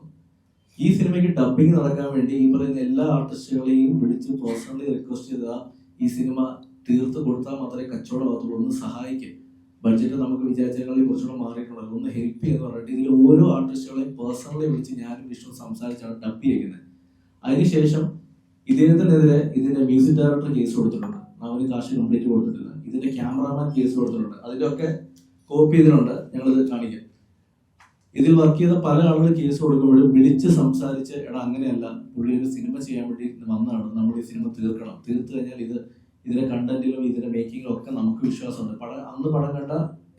ഈ സിനിമയ്ക്ക് ഡബിങ് നടക്കാൻ വേണ്ടി ഈ പറയുന്ന എല്ലാ ആർട്ടിസ്റ്റുകളെയും വിളിച്ച് പേഴ്സണലി റിക്വസ്റ്റ് ചെയ്ത ഈ സിനിമ തീർത്ത് കൊടുത്താൽ മാത്രമേ കച്ചവടമാകത്തുള്ളൂ, ഒന്ന് സഹായിക്കും, ബഡ്ജറ്റ് നമുക്ക് വിചാരിച്ചതിനേക്കാളും കുറച്ചുകൂടെ മാറിയിട്ടുണ്ടല്ലോ, ഒന്ന് ഹെൽപ്പ് ചെയ്യുന്ന പറഞ്ഞിട്ട് ഇതിൽ ഓരോ ആർട്ടിസ്റ്റുകളെയും പേഴ്സണലി വിളിച്ച് ഞാനും വിഷ്ണു സംസാരിച്ചാണ് ഡബ് ചെയ്യുന്നത്. അതിനുശേഷം ഇദ്ദേഹത്തിനെതിരെ ഇതിന്റെ മ്യൂസിക് ഡയറക്ടർ കേസ് കൊടുത്തിട്ടുണ്ട്, അവന് കാശ് കംപ്ലീറ്റ് കൊടുത്തിട്ടില്ല. ഇതിന്റെ ക്യാമറാമാൻ കേസ് കൊടുത്തിട്ടുണ്ട്, അതിലൊക്കെ കോപ്പി ഇതിലുണ്ട്, ഞങ്ങളിത് കാണിക്കാം. ഇതിൽ വർക്ക് ചെയ്ത പല ആളുകൾ കേസ് കൊടുക്കുമ്പോഴും വിളിച്ച് സംസാരിച്ച്, എടാ അങ്ങനെയല്ല, പുള്ളി ഒരു സിനിമ ചെയ്യാൻ വേണ്ടി വന്നതാണ്, നമ്മൾ ഈ സിനിമ തീർത്തു കഴിഞ്ഞാൽ ഇതിന്റെ കണ്ടന്റിലും ഇതിന്റെ മേക്കിങ്ങിലും ഒക്കെ നമുക്ക് വിശ്വാസമുണ്ട്. അന്ന് പടം കണ്ട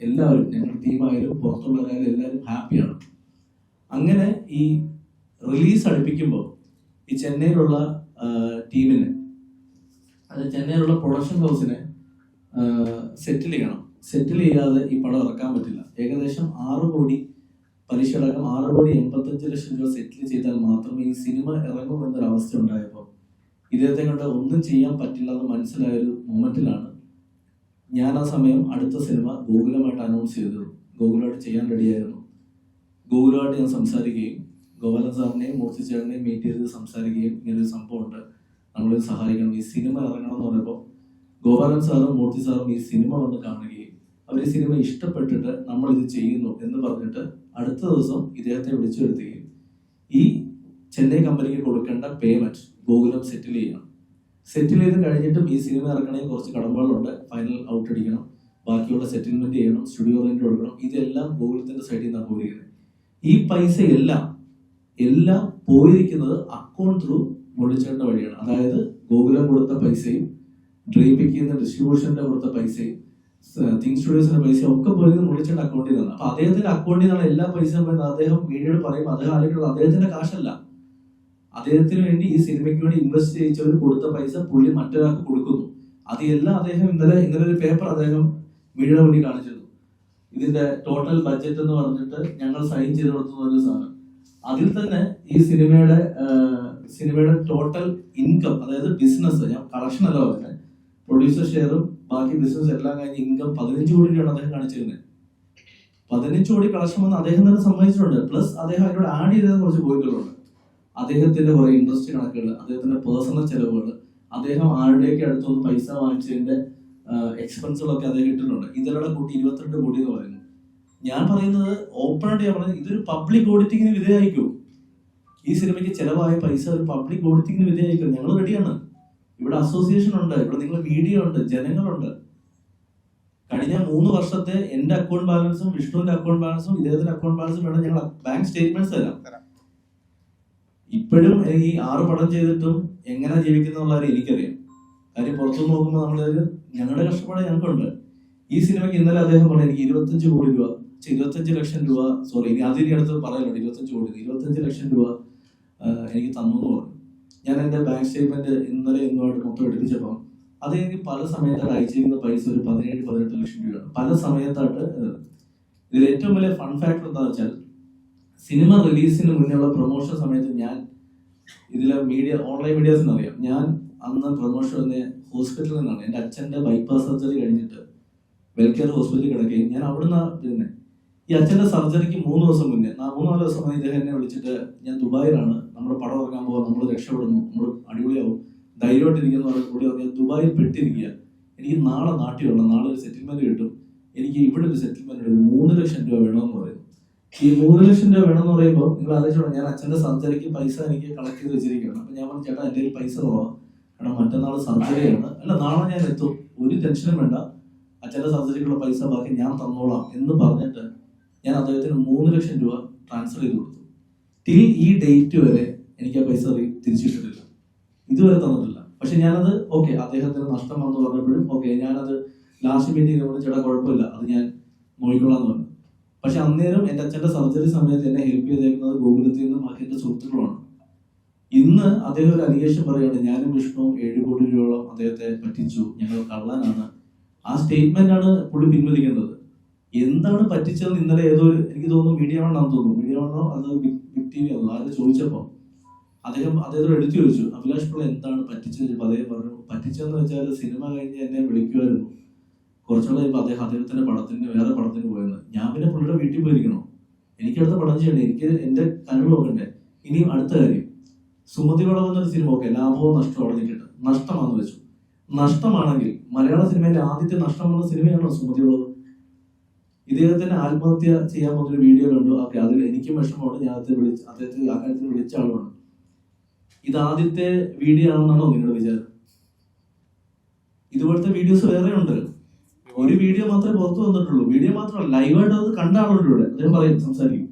എല്ലാവരും, ഞങ്ങളുടെ ടീമായാലും പുറത്തുള്ളവരായാലും എല്ലാവരും ഹാപ്പിയാണ്. അങ്ങനെ ഈ റിലീസ് അടുപ്പിക്കുമ്പോൾ ഈ ചെന്നൈയിലുള്ള ടീമിനെ, ചെന്നൈയിലുള്ള പ്രൊഡക്ഷൻ ഹൗസിനെ സെറ്റിൽ ചെയ്യാതെ ഈ പടം ഇറക്കാൻ പറ്റില്ല. ഏകദേശം 6 കോടി പലിശ അടക്കം 6,85,00,000 രൂപ സെറ്റിൽ ചെയ്താൽ മാത്രമേ ഈ സിനിമ ഇറങ്ങുമെന്നൊരു അവസ്ഥ ഉണ്ടായപ്പോൾ ഇദ്ദേഹത്തെ കൊണ്ട് ഒന്നും ചെയ്യാൻ പറ്റില്ല എന്ന് മനസ്സിലായൊരു മൊമെന്റിലാണ് ഞാൻ ആ സമയം അടുത്ത സിനിമ ഗോകുലമായിട്ട് അനൗൺസ് ചെയ്തത്. ഗോകുലമായിട്ട് ചെയ്യാൻ റെഡിയായിരുന്നു. ഗോകുലമായിട്ട് ഞാൻ സംസാരിക്കുകയും ഗോപാലൻ സാറിനെയും മൂർത്തി ചേട്ടനെയും മീറ്റ് ചെയ്ത് സംസാരിക്കുകയും ഇങ്ങനൊരു സംഭവമുണ്ട്, നമ്മളിത് സഹായിക്കണം, ഈ സിനിമ ഇറങ്ങണം എന്ന് പറഞ്ഞപ്പോൾ ഗോപാലൻ സാറും മൂർത്തി സാറും ഈ സിനിമ വന്ന് കാണുകയും അവർ ഈ സിനിമ ഇഷ്ടപ്പെട്ടിട്ട് നമ്മൾ ഇത് ചെയ്യുന്നു എന്ന് പറഞ്ഞിട്ട് അടുത്ത ദിവസം ഇദ്ദേഹത്തെ വിളിച്ചു വരുത്തുകയും ഈ ചെന്നൈ കമ്പനിക്ക് കൊടുക്കേണ്ട പേയ്മെന്റ് ഗോകുലം സെറ്റിൽ ചെയ്യണം. സെറ്റിൽ ചെയ്ത് കഴിഞ്ഞിട്ടും ഈ സിനിമ ഇറക്കണമെങ്കിൽ കുറച്ച് കടമ്പകളുണ്ട്. ഫൈനൽ ഔട്ട് അടിക്കണം, ബാക്കിയുള്ള സെറ്റിൽമെന്റ് ചെയ്യണം, സ്റ്റുഡിയോ റെന്റ് കൊടുക്കണം. ഇതെല്ലാം ഗോകുലത്തിന്റെ സൈഡിൽ നിന്നാണ് പോയിരിക്കുന്നത്. ഈ പൈസ എല്ലാം പോയിരിക്കുന്നത് അക്കൗണ്ട് ത്രൂ മുരളിച്ചേട്ടന്റെ വഴിയാണ്. അതായത് ഗോകുലം കൊടുത്ത പൈസയും ഡ്രീം പിക്കുന്ന ഡിസ്ട്രിബ്യൂഷന്റെ കൊടുത്ത പൈസയും തിങ് സ്റ്റുഡിയോസിന്റെ പൈസയും ഒക്കെ പോയത് മുരളിച്ചേട്ടന്റെ അക്കൗണ്ടിൽ നിന്നാണ്. അപ്പൊ അദ്ദേഹത്തിന്റെ അക്കൗണ്ടിൽ നിന്നാണ് എല്ലാ പൈസയും പോയത്. അദ്ദേഹം വീഡിയോയിൽ പറയും അദ്ദേഹം ആലോചിക്കുന്നത് അദ്ദേഹത്തിന്റെ കാശല്ല, അദ്ദേഹത്തിന് വേണ്ടി ഈ സിനിമയ്ക്ക് വേണ്ടി ഇൻവെസ്റ്റ് ചെയ്യിച്ചവർ കൊടുത്ത പൈസ പുള്ളി മറ്റൊരാൾക്ക് കൊടുക്കുന്നു. അത് എല്ലാം അദ്ദേഹം ഇന്നലെ ഒരു പേപ്പർ അദ്ദേഹം വീഡിയോയുടെ മുന്നിൽ കാണിച്ചിരുന്നു. ഇതിന്റെ ടോട്ടൽ ബഡ്ജറ്റ് എന്ന് പറഞ്ഞിട്ട് ഞങ്ങൾ സൈൻ ചെയ്ത് കൊടുക്കുന്ന ഒരു സാധനം. അതിൽ തന്നെ ഈ സിനിമയുടെ ടോട്ടൽ ഇൻകം, അതായത് ബിസിനസ്, ഞാൻ കളക്ഷൻ അല്ല പറഞ്ഞത്, പ്രൊഡ്യൂസർ ഷെയറും ബാക്കി ബിസിനസ് എല്ലാം കഴിഞ്ഞ് ഇൻകം 15 കോടി രൂപയാണ് അദ്ദേഹം കാണിച്ചിരുന്നത്. 15 കോടി കളക്ഷൻ വന്ന് അദ്ദേഹം തന്നെ സമ്മതിച്ചിട്ടുണ്ട്. പ്ലസ് അദ്ദേഹം അതിനോട് ആഡ് ചെയ്ത കുറച്ച് പോയിന്റുകളുണ്ട്. അദ്ദേഹത്തിന്റെ കുറെ ഇൻട്രസ്റ്റ് കണക്കുകൾ, അദ്ദേഹത്തിന്റെ പേഴ്സണൽ ചെലവുകൾ, അദ്ദേഹം ആരുടെയൊക്കെ അടുത്തൊന്ന് പൈസ വാങ്ങിച്ചതിന്റെ എക്സ്പെൻസുകളൊക്കെ അദ്ദേഹം ഇട്ടിട്ടുണ്ട്. ഇതിലൂടെ കൂട്ടി 22 കോടി എന്ന് പറയുന്നു. ഞാൻ പറയുന്നത് ഓപ്പൺ ആയിട്ട് ഞാൻ പറയുന്നത് ഇതൊരു പബ്ലിക് ഓഡിറ്റിങ്ങിന് വിധേയമായിരിക്കും. ഈ സിനിമയ്ക്ക് ചെലവായ പൈസ ഒരു പബ്ലിക് ഓഡിറ്റിങ്ങിന് വിധേയമായിരിക്കും. ഞങ്ങൾ റെഡിയാണ്. ഇവിടെ അസോസിയേഷൻ ഉണ്ട്, ഇവിടെ നിങ്ങൾ മീഡിയ ഉണ്ട്, ജനങ്ങളുണ്ട്. കഴിഞ്ഞ 3 വർഷത്തെ എന്റെ അക്കൗണ്ട് ബാലൻസും വിഷ്ണുവിന്റെ അക്കൗണ്ട് ബാലൻസും ഇദ്ദേഹത്തിന്റെ അക്കൗണ്ട് ബാലൻസും വേണം ഞങ്ങൾ ബാങ്ക് സ്റ്റേറ്റ്മെന്റ്സ് തരാം. ഇപ്പോഴും ഈ 6 പടം ചെയ്തിട്ടും എങ്ങനെ ജീവിക്കുന്നുള്ള എനിക്കറിയാം. കാര്യം പുറത്തുനിന്ന് നോക്കുമ്പോൾ ഞങ്ങളുടെ കഷ്ടപ്പാട് ഞങ്ങൾക്കുണ്ട്. ഈ സിനിമയ്ക്ക് ഇന്നലെ അദ്ദേഹം പറഞ്ഞു എനിക്ക് 25 കോടി രൂപ 25 ലക്ഷം രൂപ ഇനി അതിന് അടുത്ത് പറയുന്നുണ്ട് 25 ലക്ഷം രൂപ എനിക്ക് തന്നു എന്ന് പറഞ്ഞു. ഞാൻ എന്റെ ബാങ്ക് സ്റ്റേറ്റ്മെന്റ് ഇന്നുമായിട്ട് മൊത്തം എടുപ്പിച്ചപ്പോൾ അത് എനിക്ക് പല സമയത്തായിട്ട് അയച്ചിരിക്കുന്ന പൈസ ഒരു 17-18 ലക്ഷം രൂപയാണ്. പല സമയത്തായിട്ട്. ഇതിൽ ഏറ്റവും വലിയ ഫൺ ഫാക്ടർ എന്താണെന്ന് വെച്ചാൽ സിനിമ റിലീസിന് മുന്നേയുള്ള പ്രൊമോഷൻ സമയത്ത് ഞാൻ ഇതിലെ ഓൺലൈൻ മീഡിയാസിന് അറിയാം, ഞാൻ അന്ന് പ്രൊമോഷൻ വന്ന ഹോസ്പിറ്റലിൽ നിന്നാണ്. എൻ്റെ അച്ഛൻ്റെ ബൈപ്പാസ് സർജറി കഴിഞ്ഞിട്ട് വെൽകെയർ ഹോസ്പിറ്റലിൽ കിടക്കുകയും ഞാൻ അവിടുന്ന് പിന്നെ ഈ അച്ഛൻ്റെ സർജറിക്ക് 3 ദിവസം മുന്നേ 3-4 ദിവസം മുന്നേ ഇദ്ദേഹം എന്നെ വിളിച്ചിട്ട് ഞാൻ ദുബായിലാണ്, നമ്മുടെ പടം ഇറങ്ങാൻ പോകാൻ, നമ്മൾ രക്ഷപ്പെടുന്നു, നമ്മൾ അടിപൊളിയാവും, ധൈര്യമായിട്ടിരിക്കുന്ന കൂടി പറഞ്ഞാൽ ദുബായിൽ പെട്ടിരിക്കുക, എനിക്ക് നാളെ നാട്ടിൽ വരണം, നാളെ ഒരു സെറ്റിൽമെന്റ് കിട്ടും, എനിക്ക് ഇവിടെ ഒരു സെറ്റിൽമെന്റ് എടുക്കും, 3 ലക്ഷം രൂപ വേണമെന്ന് പറയുന്നു. ഈ 3 ലക്ഷം രൂപ വേണമെന്ന് പറയുമ്പോൾ നിങ്ങൾ ആലോചിച്ചോളാം, ഞാൻ അച്ഛൻ്റെ സർജറിക്ക് പൈസ എനിക്ക് കളക്ട് ചെയ്ത് വെച്ചിരിക്കുകയാണ്. അപ്പൊ ഞാൻ പറഞ്ഞു ചേട്ടാ എൻ്റെ പൈസ കുറവാ, കാരണം മറ്റന്നാൾ സർജറിയാണ്, അല്ല നാളെ ഞാൻ എത്തും, ഒരു ടെൻഷനും വേണ്ട, അച്ഛൻ്റെ സർജറിക്കുള്ള പൈസ ബാക്കി ഞാൻ തന്നോളാം എന്ന് പറഞ്ഞിട്ട് ഞാൻ അദ്ദേഹത്തിന് 3 ലക്ഷം രൂപ ട്രാൻസ്ഫർ ചെയ്ത് കൊടുത്തു. ടിൽ ഈ ഡേറ്റ് വരെ എനിക്ക് ആ പൈസ തിരിച്ചിട്ടിട്ടില്ല, ഇതുവരെ തന്നിട്ടില്ല. പക്ഷെ ഞാനത് ഓക്കെ, അദ്ദേഹത്തിന് നഷ്ടം വന്നു പറഞ്ഞപ്പോഴും ഓക്കെ, ഞാനത് ലാസ്റ്റ് മീറ്റിംഗ് കൊണ്ട് ചേട്ടാ കുഴപ്പമില്ല, അത് ഞാൻ നോക്കിക്കൊള്ളാന്ന് പറഞ്ഞു. പക്ഷെ അന്നേരം എൻ്റെ അച്ഛൻ്റെ സർജറി സമയത്ത് എന്നെ ഹെൽപ്പ് ചെയ്തേക്കുന്നത് ഗോകുലത്തിൽ നിന്നും ബാക്കി എൻ്റെ സുഹൃത്തുക്കളുമാണ്. ഇന്ന് അദ്ദേഹം ഒരു അലിഗേഷൻ പറയുകയാണ്, ഞാനും വിഷ്ണുവും 7 കോടി രൂപയോളം അദ്ദേഹത്തെ പറ്റിച്ചു, ഞങ്ങൾ കള്ളനാണ്. ആ സ്റ്റേറ്റ്മെന്റ് ആണ് പുള്ളി പിൻവലിക്കേണ്ടത്. എന്താണ് പറ്റിച്ചതെന്ന് ഇന്നലെ എനിക്ക് തോന്നുന്നു മീഡിയ വണ്ണാന്ന് തോന്നുന്നു, മീഡിയ വണ്ണോ അത് ബിഗ് ടി വി ആണല്ലോ, ആരും ചോദിച്ചപ്പോൾ അദ്ദേഹത്തോട് എടുത്തു ചോദിച്ചു അഭിലാഷ് പിള്ള എന്താണ് പറ്റിച്ചത്. അദ്ദേഹം പറഞ്ഞു പറ്റിച്ചതെന്ന് വെച്ചാൽ സിനിമ കഴിഞ്ഞ് എന്നെ വിളിക്കുമായിരുന്നു, കുറച്ചുകൂടെ കഴിയുമ്പോൾ അദ്ദേഹത്തിന്റെ വേറെ പടത്തിന് പോയെന്ന്. ഞാൻ പിന്നെ പുള്ളിയുടെ വീട്ടിൽ പോയിരിക്കണോ, എനിക്ക് അടുത്ത പടം ചെയ്യണ്ടേ, എനിക്ക് എന്റെ കനവ് നോക്കണ്ടേ. ഇനിയും അടുത്ത കാര്യം, സുമതി വളവ് എന്നൊരു സിനിമ ഓക്കെ, ലാഭവും നഷ്ടവും അവിടെ നിൽക്കട്ടെ, നഷ്ടമാണെന്ന് വെച്ചു. നഷ്ടമാണെങ്കിൽ മലയാള സിനിമയിലെ ആദ്യത്തെ നഷ്ടം വന്ന സിനിമയാണോ സുമതി വളവ്. ഇദ്ദേഹത്തിന് ആത്മഹത്യ ചെയ്യാൻ പോകുന്നൊരു വീഡിയോ കണ്ടു, ഓക്കെ, അതിൽ എനിക്കും വിഷമമാണ്, ഞാൻ അദ്ദേഹത്തെ ആ കാര്യത്തിൽ വിളിച്ച ആളുമാണ്. ഇത് ആദ്യത്തെ വീഡിയോ ആണെന്നാണോ നിങ്ങളുടെ വിചാരം? ഇതുപോലത്തെ വീഡിയോസ് വേറെ ഉണ്ട്. ഒരു വീഡിയോ മാത്രമേ പുറത്തു വന്നിട്ടുള്ളൂ, വീഡിയോ മാത്രമല്ല ലൈവായിട്ട് അത് കണ്ട ആളുണ്ട് ഇവിടെ. അദ്ദേഹം പറയും, സംസാരിക്കും.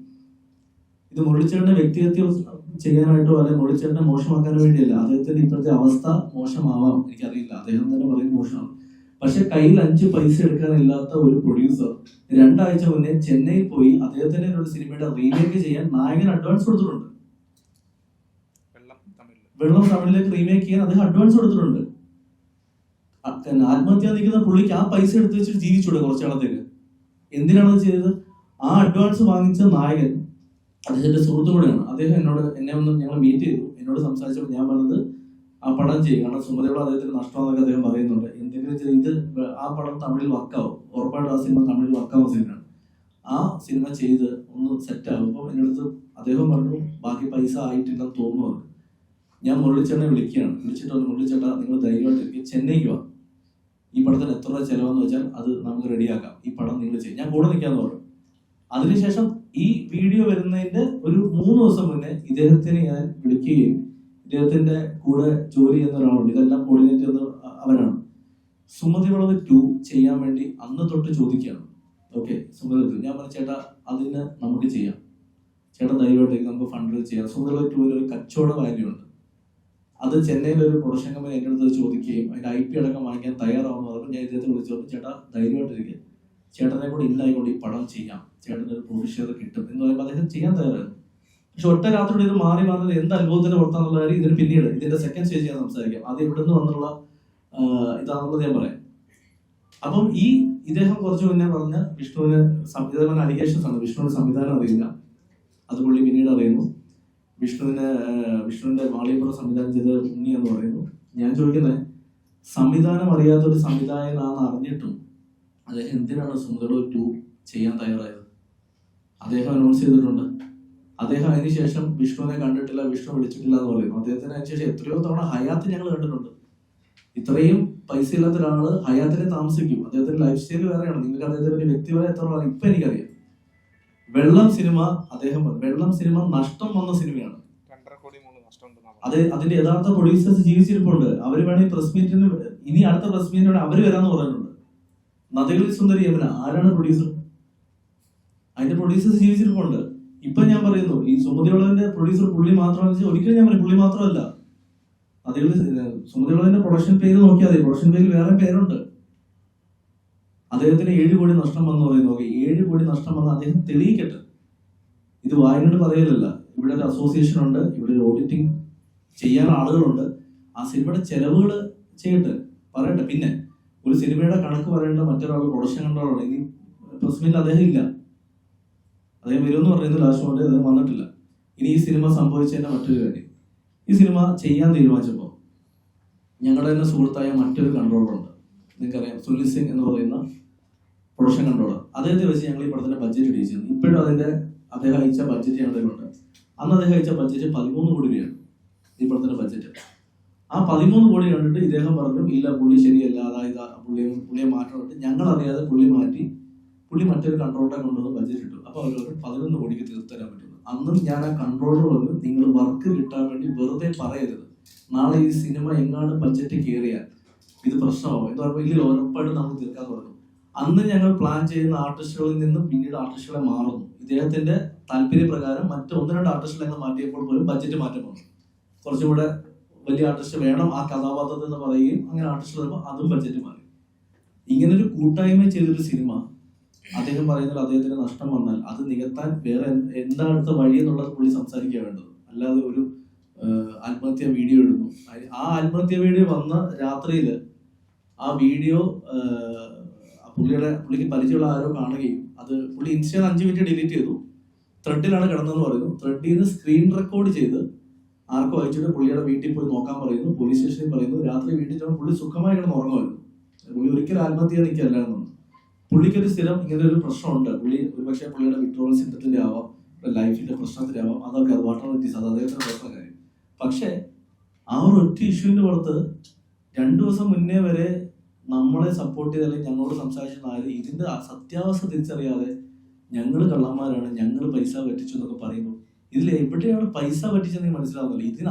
ഇത് മുരളിച്ചേട്ടനെ വ്യക്തിഹത്യ ചെയ്യാനായിട്ടോ അല്ലെങ്കിൽ മുരളിച്ചേട്ടനെ മോശമാക്കാനോ വേണ്ടിയല്ല. അദ്ദേഹത്തിന്റെ ഇപ്പോഴത്തെ അവസ്ഥ മോശമാവാം, എനിക്കറിയില്ല, അദ്ദേഹം തന്നെ പറയും മോശമാണ്. പക്ഷെ കയ്യിൽ 5 പൈസ എടുക്കാനില്ലാത്ത ഒരു പ്രൊഡ്യൂസർ 2 ആഴ്ച മുന്നേ ചെന്നൈയിൽ പോയി അദ്ദേഹത്തിന്റെ ഒരു സിനിമയുടെ റീമേക്ക് ചെയ്യാൻ നായകൻ അഡ്വാൻസ് കൊടുത്തിട്ടുണ്ട്. വെള്ളം തമിഴിലേക്ക് റീമേക്ക് ചെയ്യാൻ അദ്ദേഹം അഡ്വാൻസ് കൊടുത്തിട്ടുണ്ട്. ആത്മഹത്യ നിൽക്കുന്ന പുള്ളിക്ക് ആ പൈസ എടുത്ത് വെച്ചിട്ട് ജീവിച്ചൂടെ കുറച്ചു കാലത്തേക്ക്? എന്തിനാണ് അത് ചെയ്തത്? ആ അഡ്വാൻസ് വാങ്ങിച്ച നായകൻ അദ്ദേഹത്തിന്റെ സുഹൃത്തു കൂടെയാണ്. അദ്ദേഹം എന്നെ ഒന്ന് ഞങ്ങൾ മീറ്റ് ചെയ്തു, എന്നോട് സംസാരിച്ചപ്പോൾ ഞാൻ പറഞ്ഞത് ആ പടം ചെയ്യും, കാരണം സുമതിയോട് അദ്ദേഹത്തിന് നഷ്ടമാണെന്നൊക്കെ അദ്ദേഹം പറയുന്നുണ്ട്. എന്തെങ്കിലും ചെയ്ത് ആ പടം തമിഴിൽ വർക്കാവും, ഉറപ്പായിട്ടും ആ സിനിമ തമിഴിൽ വർക്കാവുന്ന സിനിമയാണ്. ആ സിനിമ ചെയ്ത് ഒന്ന് സെറ്റ് ആകുമ്പോൾ എന്നടുത്ത് അദ്ദേഹം പറഞ്ഞു ബാക്കി പൈസ ആയിട്ടില്ലെന്ന് തോന്നുന്നു. ഞാൻ മുരളിച്ചേട്ടനെ വിളിക്കുകയാണ്, വിളിച്ചിട്ട് മുരളിച്ചേട്ടാ നിങ്ങൾ ധൈര്യമായിട്ടിരിക്കും, ചെന്നൈക്ക് വാ, ഈ പടത്തിന് എത്ര രൂപ ചെലവെന്ന് വെച്ചാൽ അത് നമുക്ക് റെഡിയാക്കാം, ഈ പടം നിങ്ങൾ ചെയ്യും, ഞാൻ കൂടെ നിൽക്കാന്ന് പറഞ്ഞു. അതിനുശേഷം ഈ വീഡിയോ വരുന്നതിന്റെ ഒരു 3 ദിവസം മുന്നേ ഇദ്ദേഹത്തിന് ഞാൻ വിളിക്കുകയും ഇദ്ദേഹത്തിന്റെ കൂടെ ജോലി ചെയ്യുന്ന ഒരാളുണ്ട്, ഇതെല്ലാം കോർഡിനേറ്റ് ചെയ്യുന്ന അവരാണ്. സുമതി വളവ് 2 ചെയ്യാൻ വേണ്ടി അന്ന് തൊട്ട് ചോദിക്കുകയാണ്. ഓക്കെ, സുമതി 2 ഞാൻ പറഞ്ഞു ചേട്ടാ അതിന് നമുക്ക് ചെയ്യാം, ചേട്ടൻ ധൈര്യമായിട്ടേക്ക് നമുക്ക് ഫണ്ട് ചെയ്യാം. സുമതി വളവ് 2 ഒരു കച്ചവട വാല്യൂ ഉണ്ട്. അത് ചെന്നൈയിലെ ഒരു പ്രൊഡക്ഷൻ കമ്പനി എൻ്റെ അടുത്ത് ചോദിക്കുകയും അതിന്റെ IP അടക്കം വാങ്ങിക്കാൻ തയ്യാറാവുന്ന പറഞ്ഞപ്പോൾ ഞാൻ ഇദ്ദേഹത്തെ വിളിച്ചു പറഞ്ഞു ചേട്ടാ ധൈര്യമായിട്ടിരിക്കുക, ചേട്ടനെ കൂടെ ഇല്ലായിക്കൊണ്ട് ഈ പടം ചെയ്യാം, ചേട്ടന് ഒരു പ്രൊഡ്യൂസ് ഷെയർ കിട്ടും എന്ന് പറയുമ്പോൾ അദ്ദേഹം ചെയ്യാൻ തയ്യാറായിരുന്നു. പക്ഷെ ഒറ്റ രാത്രിയോടെ ഇത് മാറി മാറുന്നത് എന്ത് അത്ഭുതത്തിന് പുറത്താന്നുള്ള കാര്യം ഇതിന് പിന്നീട് ഇതിന്റെ സെക്കൻഡ് സ്റ്റേജ് ഞാൻ സംസാരിക്കാം. ആദ്യം ഇവിടെ നിന്ന് വന്നുള്ള ഇതാണെന്നുള്ളത് ഞാൻ പറയാം. അപ്പം ഇദ്ദേഹം കുറച്ച് മുന്നേ പറഞ്ഞ വിഷ്ണുവിന് സംവിധാനം അലിഗേഷൻസ് ആണ്, വിഷ്ണുവിന് സംവിധാനം അറിയില്ല, അത് പുള്ളി പിന്നീട് അറിയുന്നു. വിഷ്ണുവിന്റെ മാളികപ്പുറം സംവിധാനം ചെയ്ത ഉണ്ണി എന്ന് പറയുന്നു. ഞാൻ ചോദിക്കുന്നത്, സംവിധാനം അറിയാത്തൊരു സംവിധായകനാണെന്ന് അറിഞ്ഞിട്ടും അദ്ദേഹം എന്തിനാണ് സുമതി വളവ് 2 ചെയ്യാൻ തയ്യാറായത്? അദ്ദേഹം അനൗൺസ് ചെയ്തിട്ടുണ്ട്. അദ്ദേഹം അതിനുശേഷം വിഷ്ണുവിനെ കണ്ടിട്ടില്ല, വിഷ്ണു വിളിച്ചിട്ടില്ല എന്ന് പറയുന്നു. അദ്ദേഹത്തിന് അതിനുശേഷം എത്രയോ തവണ ഹയാത്ത് ഞങ്ങൾ കണ്ടിട്ടുണ്ട്. ഇത്രയും പൈസ ഇല്ലാത്ത ഒരാള് ഹയാത്തിനെ താമസിക്കും, അദ്ദേഹത്തിന്റെ ലൈഫ് സ്റ്റൈൽ വേറെയാണ്. നിങ്ങൾക്ക് അദ്ദേഹത്തിന്റെ വ്യക്തിപരം എത്ര ഇപ്പൊ എനിക്കറിയാം. വെള്ളം സിനിമ വെള്ളം സിനിമ നഷ്ടം വന്ന സിനിമയാണ്. അത് അതിന്റെ യഥാർത്ഥ പ്രൊഡ്യൂസേഴ്സ് ജീവിച്ചിരിപ്പുണ്ട്. അവര് വേണമെങ്കിൽ പ്രസ് മീറ്റിന് ഇനി അടുത്ത പ്രസ് മീറ്റിന് അവര് വരാന്ന് പറയുന്നുണ്ട്. നദികളിൽ സുന്ദരി യമുന ആരാണ് പ്രൊഡ്യൂസർ? അതിന്റെ പ്രൊഡ്യൂസേഴ്സ് ജീവിച്ചിരിപ്പുണ്ട്. ഇപ്പൊ ഞാൻ പറയുന്നു ഈ സുമതി വളവിന്റെ പ്രൊഡ്യൂസർ പുള്ളി മാത്രമാണെന്ന് വെച്ചാൽ ഒരിക്കലും ഞാൻ പറയും പുള്ളി മാത്രമല്ല. നദികളിൽ സുമതി വളവിന്റെ പ്രൊഡക്ഷൻ പേര് നോക്കിയാൽ മതി, പ്രൊഡക്ഷൻ പേരിൽ വേറെ പേരുണ്ട്. അദ്ദേഹത്തിന് 7 കോടി നഷ്ടം വന്നു പറയുന്നു. ഓക്കെ, 7 കോടി നഷ്ടം വന്ന് അദ്ദേഹം തെളിയിക്കട്ടെ. ഇത് വായനോട് പറയലല്ല, ഇവിടെ ഒരു അസോസിയേഷൻ ഉണ്ട്, ഇവിടെ ഒരു ഓഡിറ്റിംഗ് ചെയ്യാൻ ആളുകളുണ്ട്. ആ സിനിമയുടെ ചെലവുകൾ ചെയ്യട്ടെ, പറയട്ടെ. പിന്നെ ഒരു സിനിമയുടെ കണക്ക് പറയേണ്ട മറ്റൊരാൾ പ്രൊഡക്ഷൻ കൺട്രോളാണ്. ഇനി പ്രസ് മീറ്റിൽ അദ്ദേഹം ഇല്ല, അദ്ദേഹം വരുമെന്ന് പറയുന്നത് ലാസ്റ്റ് കൊണ്ട് അദ്ദേഹം വന്നിട്ടില്ല. ഇനി ഈ സിനിമ സംഭവിച്ചതിന്റെ മറ്റൊരു കാര്യം, ഈ സിനിമ ചെയ്യാൻ തീരുമാനിച്ചപ്പോൾ ഞങ്ങളുടെ തന്നെ സുഹൃത്തായ മറ്റൊരു കൺട്രോളറുണ്ട്, നിങ്ങൾക്കറിയാം, സുനിൽ സിംഗ് എന്ന് പറയുന്ന പ്രൊഡക്ഷൻ കൺട്രോളർ. അദ്ദേഹത്തെ വെച്ച് ഞങ്ങൾ ഈ പടത്തിന്റെ ബഡ്ജറ്റ് ഇടിച്ചിരുന്നു. ഇപ്പോഴും അദ്ദേഹം അയച്ച ബഡ്ജറ്റ് ഞങ്ങളുടെ ഉണ്ട്. അന്ന് അദ്ദേഹം അയച്ച ബഡ്ജറ്റ് 13 കോടി രൂപയാണ് ഈ പടത്തിന്റെ ബഡ്ജറ്റ്. ആ 13 കോടി കണ്ടിട്ട് ഇദ്ദേഹം പറഞ്ഞു ഇല്ല പുള്ളി ശരിയല്ല, അതായത് പുള്ളിയെ മാറ്റം. ഞങ്ങൾ അറിയാതെ പുള്ളി മറ്റൊരു കൺട്രോളറെ കൊണ്ടുവന്ന് ബഡ്ജറ്റ് ഇട്ടു. അപ്പൊ അവരോട് 11 കോടിക്ക് തീർത്തരാൻ പറ്റുന്നു. അന്നും ഞാൻ ആ കൺട്രോളർ പറഞ്ഞു നിങ്ങൾ വർക്ക് കിട്ടാൻ വേണ്ടി വെറുതെ പറയരുത്, നാളെ ഈ സിനിമ എങ്ങാണ്ട് ബഡ്ജറ്റ് കയറിയാൽ ഇത് പ്രശ്നമാവും എന്ന് പറയുമ്പോൾ ഇല്ല ഉറപ്പായിട്ട് നമുക്ക് തീർക്കാന്ന് പറഞ്ഞു. അന്ന് ഞങ്ങൾ പ്ലാൻ ചെയ്യുന്ന ആർട്ടിസ്റ്റുകളിൽ നിന്നും പിന്നീട് ആർട്ടിസ്റ്റുകളെ മാറുന്നു. ഇദ്ദേഹത്തിന്റെ താല്പര്യപ്രകാരം മറ്റ് 1-2 ആർട്ടിസ്റ്റുകളെ മാറ്റിയപ്പോൾ പോലും ബഡ്ജറ്റ് മാറ്റം വന്നു. കുറച്ചുകൂടെ വലിയ ആർട്ടിസ്റ്റ് വേണം ആ കഥാപാത്രത്തിൽ എന്ന് പറയുകയും അങ്ങനെ ആർട്ടിസ്റ്റ് വരുമ്പോൾ അതും ബഡ്ജറ്റ് മാറി. ഇങ്ങനൊരു കൂട്ടായ്മ ചെയ്തൊരു സിനിമ അദ്ദേഹം പറയുന്നത് അദ്ദേഹത്തിന് നഷ്ടം വന്നാൽ അത് നികത്താൻ വേറെ എന്താണ് അടുത്ത വഴി എന്നുള്ളത് പുള്ളി സംസാരിക്കുക വേണ്ടത്. അല്ലാതെ ഒരു ആത്മഹത്യ വീഡിയോ ഇടുന്നു. ആ ആത്മഹത്യ വീഡിയോ വന്ന രാത്രിയിൽ ആ വീഡിയോ പുള്ളിക്ക് പരിചയമുള്ള ആരോ കാണുകയും അത് പുള്ളി ഇൻസ്റ്റയിൽ 5 മിനിറ്റ് ഡിലീറ്റ് ചെയ്തു. ത്രെഡിലാണ് കിടന്നതെന്ന് പറയുന്നു. ത്രെഡിൽ നിന്ന് സ്ക്രീൻ റെക്കോർഡ് ചെയ്ത് ആർക്കോ അയച്ചിട്ട് പുള്ളിയുടെ വീട്ടിൽ പോയി നോക്കാൻ പറയുന്നു. പോലീസ് സ്റ്റേഷനിൽ പറയുന്നു. രാത്രി വീട്ടിൽ ചെന്ന് പുള്ളി സുഖമായി കിടന്ന് ഉറങ്ങുമായിരുന്നു. പുള്ളി ഒരിക്കലും ആത്മഹത്യ നിൽക്കല്ലായിരുന്നു. പുള്ളിക്കൊരു സ്ഥിരം ഇങ്ങനെ ഒരു പ്രശ്നമുണ്ട്. പുള്ളി ഒരുപക്ഷെ പുള്ളിയുടെ വിഡ്രോവൽ സിംറ്റത്തിന്റെ ആവാം, ലൈഫിന്റെ പ്രശ്നത്തിന്റെ ആവാം, അതൊക്കെ വാട്ടർ വ്യത്യാസം, അത് അദ്ദേഹത്തിന്റെ പ്രശ്ന കാര്യം. പക്ഷെ ആ ഒരു ഒറ്റ ഇഷ്യൂവിന്റെ പുറത്ത് 2 ദിവസം മുന്നേ വരെ നമ്മളെ സപ്പോർട്ട് ചെയ്ത് അല്ലെങ്കിൽ ഞങ്ങളോട് സംസാരിച്ചിരുന്ന ആര് ഇതിന്റെ സത്യാവസ്ഥ തിരിച്ചറിയാതെ ഞങ്ങൾ കള്ളന്മാരാണ്, ഞങ്ങൾ പൈസ പറ്റിച്ചു എന്നൊക്കെ പറയുമ്പോൾ ഇതിൽ എവിടെയാണ് പൈസ പറ്റിച്ചെന്ന് മനസ്സിലാവുന്നില്ല.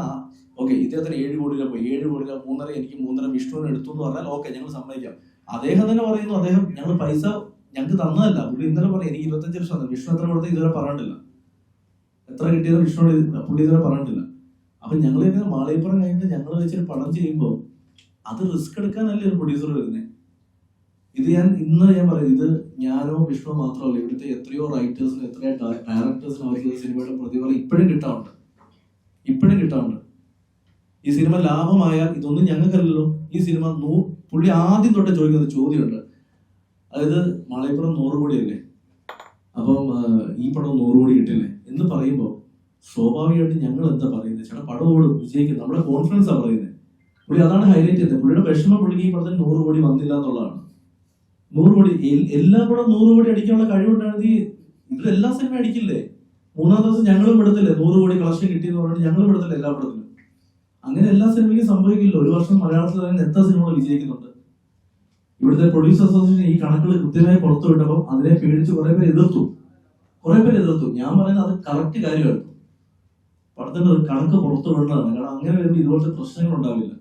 ഓക്കെ, ഇദ്ദേഹത്തിന് 7 കോടി രൂപ പോയി, 7 കോടി രൂപ 3.5 എനിക്ക് 3.5 വിഷ്ണുവിന് എടുത്തു എന്ന് പറഞ്ഞാൽ ഓക്കെ ഞങ്ങൾ സമ്മതിക്കാം. അദ്ദേഹം തന്നെ പറയുന്നു ഞങ്ങൾ പൈസ ഞങ്ങൾക്ക് തന്നതല്ല. പുള്ളി ഇന്നലെ പറഞ്ഞു എനിക്ക് 25 ലക്ഷം തന്നെ, വിഷ്ണു എത്ര കൊടുത്ത് ഇതുവരെ പറഞ്ഞിട്ടില്ല, എത്ര കിട്ടിയത് വിഷ്ണുവിനോട് പുള്ളി ഇതുവരെ പറഞ്ഞിട്ടില്ല. അപ്പൊ ഞങ്ങൾ ഇങ്ങനെ മാളികപ്പുറം കഴിഞ്ഞിട്ട് ഞങ്ങൾ വെച്ചൊരു പടം ചെയ്യുമ്പോൾ അത് റിസ്ക് എടുക്കാനല്ലേ ഒരു പ്രൊഡ്യൂസർ വരുന്നത്. ഇത് ഞാൻ പറയും, ഇത് ഞാനോ വിഷ്ണു മാത്രമല്ല, ഇവിടുത്തെ എത്രയോ റൈറ്റേഴ്സിനും എത്രയോ ഡയറക്ടേഴ്സിനും അവർക്ക് സിനിമയുടെ പ്രതിഫലം ഇപ്പോഴും കിട്ടാറുണ്ട്. ഈ സിനിമ ലാഭമായാൽ ഇതൊന്നും ഞങ്ങൾക്കല്ലല്ലോ. ഈ സിനിമ പുള്ളി ആദ്യം തൊട്ട് ചോദിക്കുന്ന ചോദ്യമുണ്ട്, അതായത് മാളികപ്പുറം 100 കോടിയല്ലേ, അപ്പം ഈ പടം 100 കോടി കിട്ടില്ലേ എന്ന് പറയുമ്പോൾ സ്വാഭാവികമായിട്ട് ഞങ്ങൾ എന്താ പറയുന്നത്, ചേട്ടാ പടം വിജയിക്കും, നമ്മുടെ കോൺഫിഡൻസ് ആണ് പറയുന്നത്. പുള്ളി അതാണ് ഹൈലൈറ്റ് ചെയ്തത്. പുള്ളിയുടെ വിഷമം പുള്ളിക്ക് ഈ പടത്തിന് 100 കോടി വന്നില്ല എന്നുള്ളതാണ്. 100 കോടി എല്ലാ പടം 100 കോടി അടിക്കാനുള്ള കഴിവുണ്ടായിരുന്നെങ്കിൽ ഇവരെല്ലാ സിനിമ അടിക്കില്ലേ. 3-ാം ദിവസം ഞങ്ങളും പെടുത്തില്ലേ 100 കോടി കളക്ഷൻ കിട്ടിയെന്ന് പറഞ്ഞിട്ട് ഞങ്ങളും പെടുത്തില്ല എല്ലാ പടത്തിലും. അങ്ങനെ എല്ലാ സിനിമയ്ക്കും സംഭവിക്കില്ല. ഒരു വർഷം മലയാളത്തിൽ തന്നെ എത്ര സിനിമകൾ വിജയിക്കുന്നുണ്ട്. ഇവിടുത്തെ പ്രൊഡ്യൂസർ അസോസിയേഷൻ ഈ കണക്കുകൾ കൃത്യമായി പുറത്തുവിട്ടപ്പോൾ അതിനെ പേടിച്ച് കുറെ പേര് എതിർത്തു. ഞാൻ പറയുന്നത് അത് കറക്റ്റ് കാര്യമായിരുന്നു. പടത്തിന്റെ കണക്ക് പുറത്തു വിടേണ്ടതാണ്. കാരണം അങ്ങനെ വരുമ്പോൾ ഇതുപോലത്തെ പ്രശ്നങ്ങൾ ഉണ്ടാവില്ല.